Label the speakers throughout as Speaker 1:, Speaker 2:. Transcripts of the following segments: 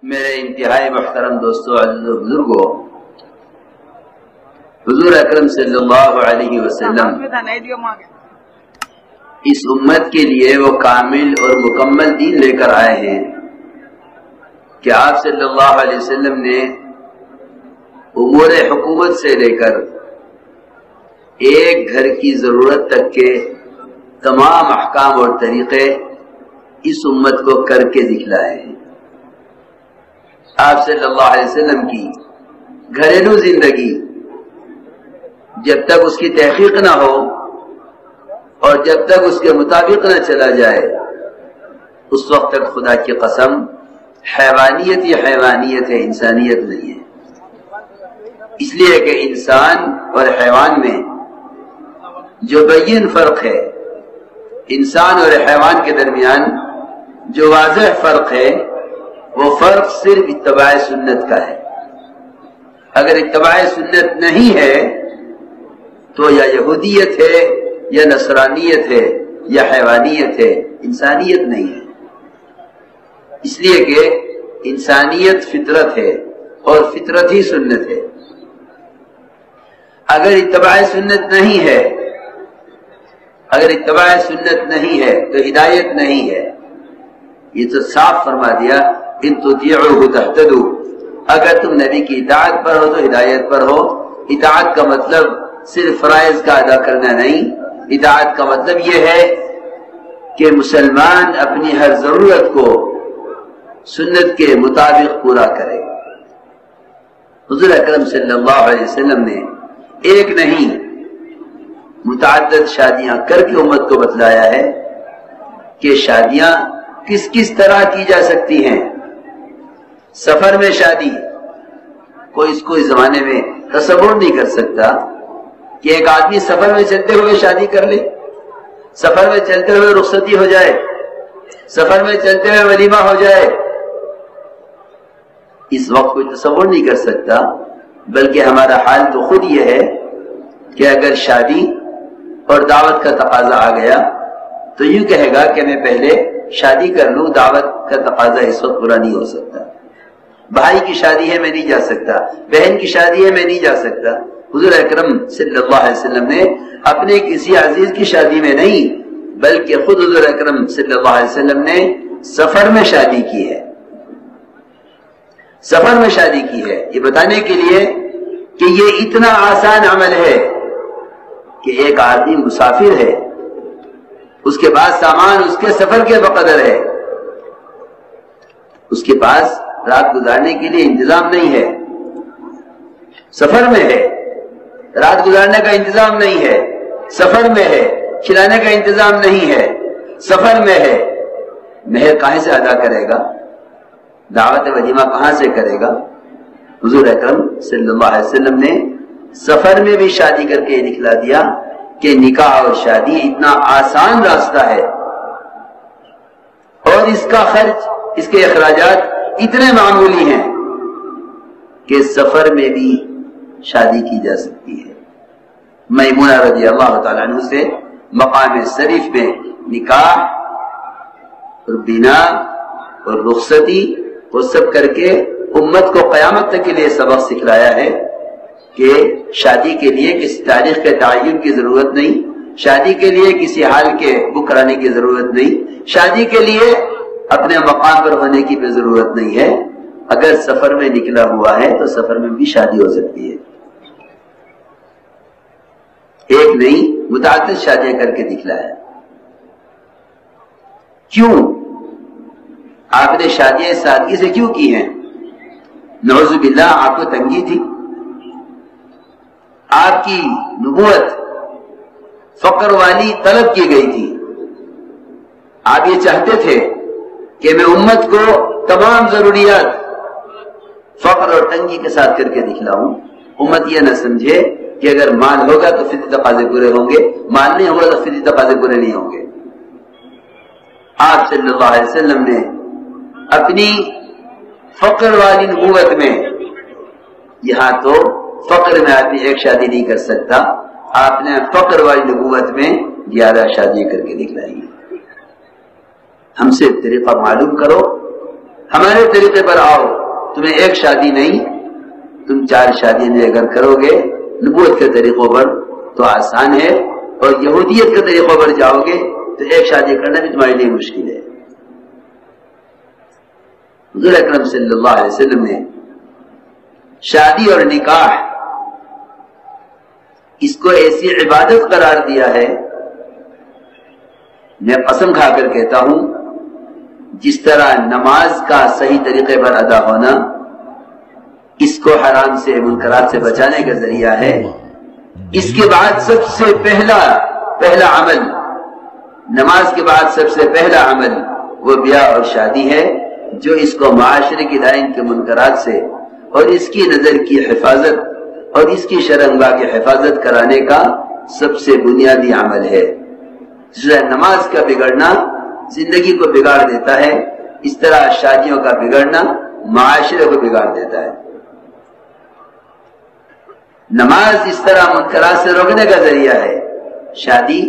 Speaker 1: میرے انتہائی محترم دوستو بزرگوں، حضور اکرم صلی اللہ علیہ وسلم اس امت کے لیے وہ کامل اور مکمل دین لے کر آئے ہیں کہ آپ صلی اللہ علیہ وسلم نے امور حکومت سے لے کر ایک گھر کی ضرورت تک کے تمام احکام اور طریقے اس امت کو کر کے دکھلائے ہیں۔ آپ صلی اللہ علیہ وسلم کی گھریلو زندگی جب تک اس کی تحقیق نہ ہو اور جب تک اس کے مطابق نہ چلا جائے اس وقت تک خدا کی قسم حیوانیت ہی حیوانیت ہے، انسانیت نہیں ہے۔ اس لیے کہ انسان اور حیوان میں جو بین فرق ہے، انسان اور حیوان کے درمیان جو واضح فرق ہے، وہ فرق صرف اتباع سنت کا ہے۔ اگر اتباع سنت نہیں ہے تو یا یہودیت ہے یا نصرانیت ہے یا حیوانیت ہے، انسانیت نہیں ہے۔ اس لیے کہ انسانیت فطرت ہے اور فطرت ہی سنت ہے۔ اگر اتباع سنت نہیں ہے، اگر اتباع سنت نہیں ہے تو ہدایت نہیں ہے۔ یہ تو صاف فرما دیا، ان تطیعوہ تہتدوا، اگر تم نبی کی اطاعت پر ہو تو ہدایت پر ہو۔ اطاعت کا مطلب صرف فرائض کا ادا کرنا نہیں، اطاعت کا مطلب یہ ہے کہ مسلمان اپنی ہر ضرورت کو سنت کے مطابق پورا کرے۔ حضور اکرم صلی اللہ علیہ وسلم نے ایک نہیں متعدد شادیاں کر کے امت کو بتلایا ہے کہ شادیاں کس کس طرح کی جا سکتی ہیں۔ سفر میں شادی، کوئی اس کو اس زمانے میں تصور نہیں کر سکتا کہ ایک آدمی سفر میں چلتے ہوئے شادی کر لے، سفر میں چلتے ہوئے رخصتی ہو جائے، سفر میں چلتے ہوئے ولیمہ ہو جائے۔ اس وقت کوئی تصور نہیں کر سکتا، بلکہ ہمارا حال تو خود یہ ہے کہ اگر شادی اور دعوت کا تقاضا آ گیا تو یوں کہے گا کہ میں پہلے شادی کر لوں، دعوت کا تقاضا اس وقت پورا نہیں ہو سکتا۔ بھائی کی شادی ہے میں نہیں جا سکتا، بہن کی شادی ہے میں نہیں جا سکتا۔ حضور اکرم صلی اللہ علیہ وسلم نے اپنے کسی عزیز کی شادی میں نہیں بلکہ خود حضور اکرم صلی اللہ علیہ وسلم نے سفر میں شادی کی ہے۔ سفر میں شادی کی ہے، یہ بتانے کے لیے کہ یہ اتنا آسان عمل ہے کہ ایک آدمی مسافر ہے، اس کے پاس سامان اس کے سفر کے بقدر ہے، اس کے پاس رات گزارنے کے لیے انتظام نہیں ہے، سفر میں ہے، رات گزارنے کا انتظام نہیں ہے، سفر میں ہے، کھلانے کا انتظام نہیں ہے، سفر میں ہے، مہر کہاں سے ادا کرے گا؟ دعوت ولیمہ کہاں سے کرے گا؟ حضور اکرم صلی اللہ علیہ وسلم نے سفر میں بھی شادی کر کے دکھلا دیا کہ نکاح اور شادی اتنا آسان راستہ ہے اور اس کا خرچ، اس کے اخراجات اتنے معمولی ہیں کہ سفر میں بھی شادی کی جا سکتی ہے۔ میمونہ رضی اللہ تعالیٰ عنہ سے مقام شریف میں نکاح اور بنا اور رخصتی وہ سب کر کے امت کو قیامت تک کے لیے سبق سکھلایا ہے کہ شادی کے لیے کسی تاریخ کے تعین کی ضرورت نہیں، شادی کے لیے کسی حال کے بک کرانے کی ضرورت نہیں، شادی کے لیے اپنے مقام پر ہونے کی بھی ضرورت نہیں ہے۔ اگر سفر میں نکلا ہوا ہے تو سفر میں بھی شادی ہو سکتی ہے۔ ایک نہیں متعدد شادیاں کر کے دکھلایا۔ کیوں آپ نے شادیاں سادگی سے کیوں کی ہیں؟ نعوذ باللہ آپ کو تنگی تھی؟ آپ کی نبوت فقر والی طلب کی گئی تھی؟ آپ یہ چاہتے تھے کہ میں امت کو تمام ضروریات فقر اور تنگی کے ساتھ کر کے دکھلاؤں، امت یہ نہ سمجھے کہ اگر مال ہوگا تو فطری تقاضے پورے ہوں گے، مال نہیں ہوگا تو فطری تقاضے پورے نہیں ہوں گے۔ آپ صلی اللہ علیہ وسلم نے اپنی فقر والی نبوت میں، یہاں تو فقر میں آدمی ایک شادی نہیں کر سکتا، آپ نے فقر والی نبوت میں 11 شادی کر کے دکھلائی۔ ہم سے طریقہ معلوم کرو، ہمارے طریقے پر آؤ، تمہیں ایک شادی نہیں تم 4 شادیاں اگر کرو گے نبوت کے طریقوں پر تو آسان ہے، اور یہودیت کے طریقوں پر جاؤ گے تو ایک شادی کرنا بھی تمہارے لیے مشکل ہے۔ حضور اکرم صلی اللہ علیہ وسلم نے شادی اور نکاح اس کو ایسی عبادت قرار دیا ہے، میں قسم کھا کر کہتا ہوں جس طرح نماز کا صحیح طریقے پر ادا ہونا اس کو حرام سے منکرات سے بچانے کا ذریعہ ہے، اس کے بعد سب سے پہلا عمل، نماز کے بعد سب سے پہلا عمل وہ بیاہ اور شادی ہے، جو اس کو معاشرے کی لائن کے منکرات سے اور اس کی نظر کی حفاظت اور اس کی شرمگاہ کی حفاظت کرانے کا سب سے بنیادی عمل ہے۔ نماز کا بگڑنا زندگی کو بگاڑ دیتا ہے، اس طرح شادیوں کا بگڑنا معاشرے کو بگاڑ دیتا ہے۔ نماز اس طرح منکرات سے روکنے کا ذریعہ ہے، شادی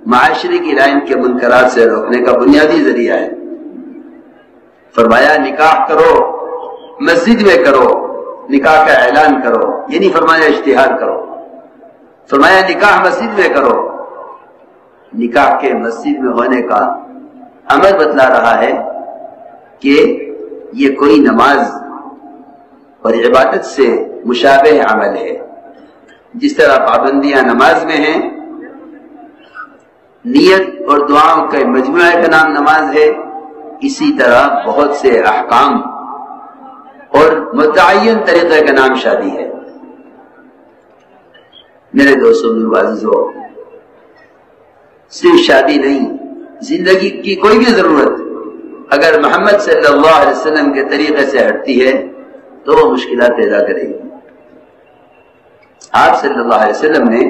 Speaker 1: معاشرے کی لائن کے منکرات سے روکنے کا بنیادی ذریعہ ہے۔ فرمایا نکاح کرو، مسجد میں کرو، نکاح کا اعلان کرو، یہ نہیں فرمایا اشتہار کرو، فرمایا نکاح مسجد میں کرو۔ نکاح کے مسجد میں ہونے کا عمل بتلا رہا ہے کہ یہ کوئی نماز اور عبادت سے مشابہ عمل ہے، جس طرح پابندیاں نماز میں ہیں، نیت اور دعاؤں کا مجموعہ کا نام نماز ہے، اسی طرح بہت سے احکام اور متعین طریقے کا نام شادی ہے۔ میرے دوستوں عزیزو، صرف شادی نہیں، زندگی کی کوئی بھی ضرورت اگر محمد صلی اللہ علیہ وسلم کے طریقے سے ہٹتی ہے تو وہ مشکلات پیدا کرے گی۔ آپ صلی اللہ علیہ وسلم نے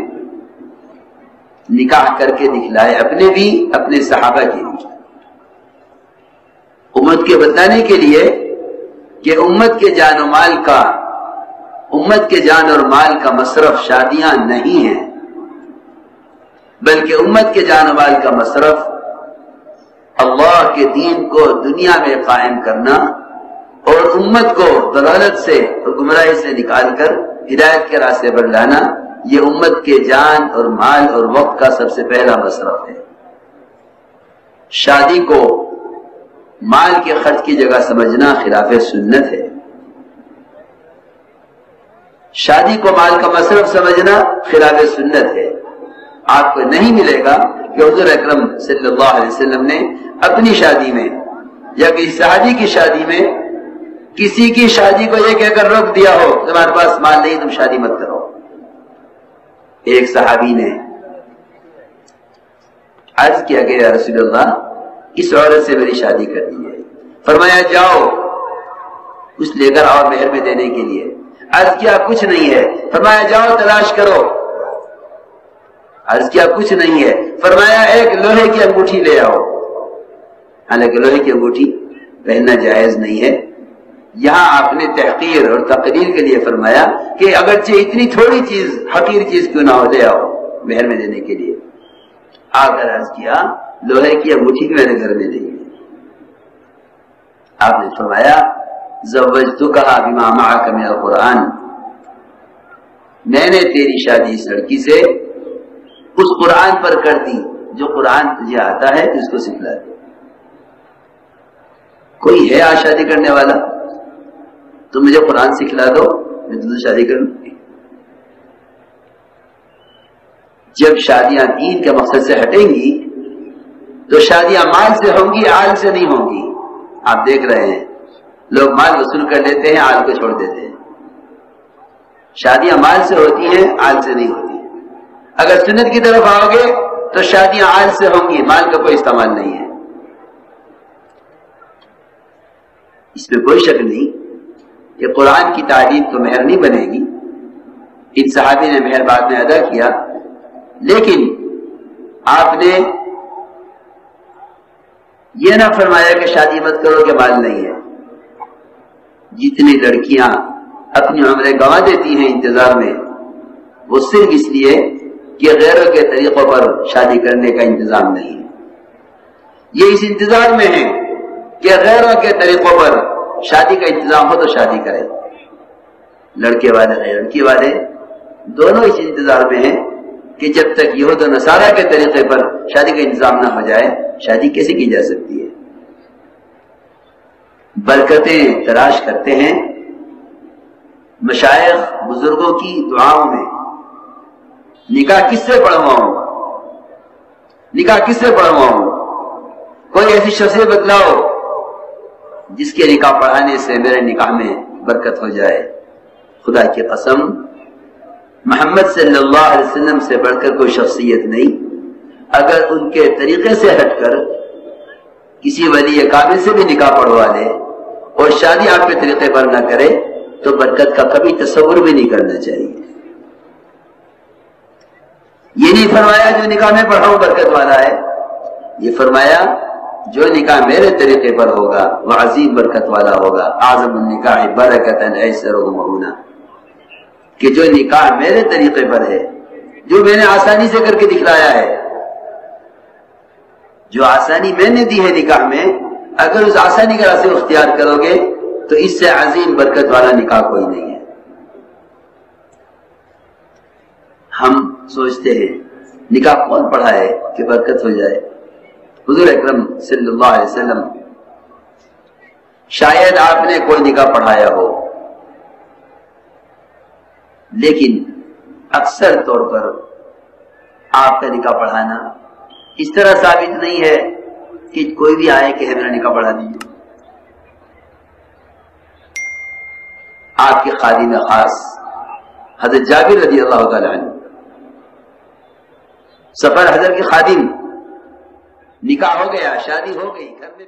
Speaker 1: نکاح کر کے دکھلائے، اپنے بھی اپنے صحابہ کے بھی، امت کے بتانے کے لیے کہ امت کے جان اور مال کا مصرف شادیاں نہیں ہیں، بلکہ امت کے جان و مال کا مصرف اللہ کے دین کو دنیا میں قائم کرنا اور امت کو ضلالت سے اور گمراہی سے نکال کر ہدایت کے راستے پر لانا، یہ امت کے جان اور مال اور وقت کا سب سے پہلا مصرف ہے۔ شادی کو مال کے خرچ کی جگہ سمجھنا خلاف سنت ہے، شادی کو مال کا مصرف سمجھنا خلاف سنت ہے۔ آپ کو نہیں ملے گا کہ حضور اکرم صلی اللہ علیہ وسلم نے اپنی شادی میں یا کسی صحابی کی شادی میں کسی کی شادی کو یہ کہہ کر روک دیا ہو تمہارے پاس مال نہیں تم شادی مت کرو۔ ایک صحابی نے عرض کیا کہ یا رسول اللہ اس عورت سے میری شادی کرنی ہے، فرمایا جاؤ کچھ لے کر آؤ مہر میں دینے کے لیے۔ عرض کیا کچھ نہیں ہے، فرمایا جاؤ تلاش کرو۔ عرض کیا کچھ نہیں ہے، فرمایا ایک لوہے کی انگوٹھی لے آؤ۔ حالانکہ لوہے کی انگوٹھی پہننا جائز نہیں ہے، یہاں آپ نے تحقیر اور تقریر کے لیے فرمایا کہ اگرچہ اتنی تھوڑی چیز حقیر چیز کیوں نہ ہو لے آؤ مہر میں دینے کے لیے۔ آ کر عرض کیا لوہے کی انگوٹھی میرے گھر میں نہیں ہے۔ آپ نے فرمایا زوجتکھا بما معک من القرآن، میں نے تیری شادی اس لڑکی سے اس قرآن پر کر دی جو قرآن تجھے آتا ہے اس کو سکھلا دے۔ کوئی ہے آج شادی کرنے والا؟ تم مجھے قرآن سکھلا دو میں تم سے شادی کروں۔ جب شادیاں دین کے مقصد سے ہٹیں گی تو شادیاں مال سے ہوں گی، آل سے نہیں ہوں گی۔ آپ دیکھ رہے ہیں لوگ مال وصول کر لیتے ہیں، آل کو چھوڑ دیتے ہیں۔ شادیاں مال سے ہوتی ہیں، آل سے نہیں ہوتی۔ اگر سنت کی طرف آؤ گے تو شادیاں آل سے ہوں گی، مال کا کوئی استعمال نہیں ہے۔ اس میں کوئی شک نہیں کہ قرآن کی تعلیم تو مہر نہیں بنے گی، ان صحابی نے مہر بعد میں ادا کیا، لیکن آپ نے یہ نہ فرمایا کہ شادی مت کرو کہ مال نہیں ہے۔ جتنی لڑکیاں اپنی عمریں گنوا دیتی ہیں انتظار میں، وہ صرف اس لیے کہ غیروں کے طریقوں پر شادی کرنے کا انتظام نہیں ہے۔ یہ اس انتظار میں ہے کہ غیروں کے طریقوں پر شادی کا انتظام ہو تو شادی کرے، لڑکے والے لڑکی والے دونوں اس انتظار میں ہیں کہ جب تک یہود و نصارہ کے طریقے پر شادی کا انتظام نہ ہو جائے شادی کیسے کی جا سکتی ہے؟ برکتیں تلاش کرتے ہیں مشائخ بزرگوں کی دعاؤں میں، نکاح کس سے پڑھواؤں، نکاح کس سے پڑھواؤں، کوئی ایسی شخصیت بتلاؤ جس کے نکاح پڑھانے سے میرے نکاح میں برکت ہو جائے۔ خدا کی قسم محمد صلی اللہ علیہ وسلم سے بڑھ کر کوئی شخصیت نہیں، اگر ان کے طریقے سے ہٹ کر کسی ولی کامل سے بھی نکاح پڑھوا لے اور شادی آپ کے طریقے پر نہ کرے تو برکت کا کبھی تصور بھی نہیں کرنا چاہیے۔ یہ نہیں فرمایا جو نکاح میں پڑھاؤں برکت والا ہے، یہ فرمایا جو نکاح میرے طریقے پر ہوگا وہ عظیم برکت والا ہوگا۔ اعظم النکاح برکتاً ایسرہ مؤونہ، کہ جو نکاح میرے طریقے پر ہے، جو میں نے آسانی سے کر کے دکھلایا ہے، جو آسانی میں نے دی ہے نکاح میں، اگر اس آسانی کا راستے اختیار کرو گے تو اس سے عظیم برکت والا نکاح کوئی نہیں ہے۔ ہم سوچتے ہیں نکاح کون پڑھا ہے کہ برکت ہو جائے؟ حضور اکرم صلی اللہ علیہ وسلم، شاید آپ نے کوئی نکاح پڑھایا ہو، لیکن اکثر طور پر آپ کا نکاح پڑھانا اس طرح ثابت نہیں ہے کہ کوئی بھی آئے کہ میرا نکاح پڑھا دیجیے۔ آپ کے خادم خاص حضرت جابر رضی اللہ تعالی عنہ، سفر حضرت کے خادم، نکاح ہو گیا، شادی ہو گئی، گھر میں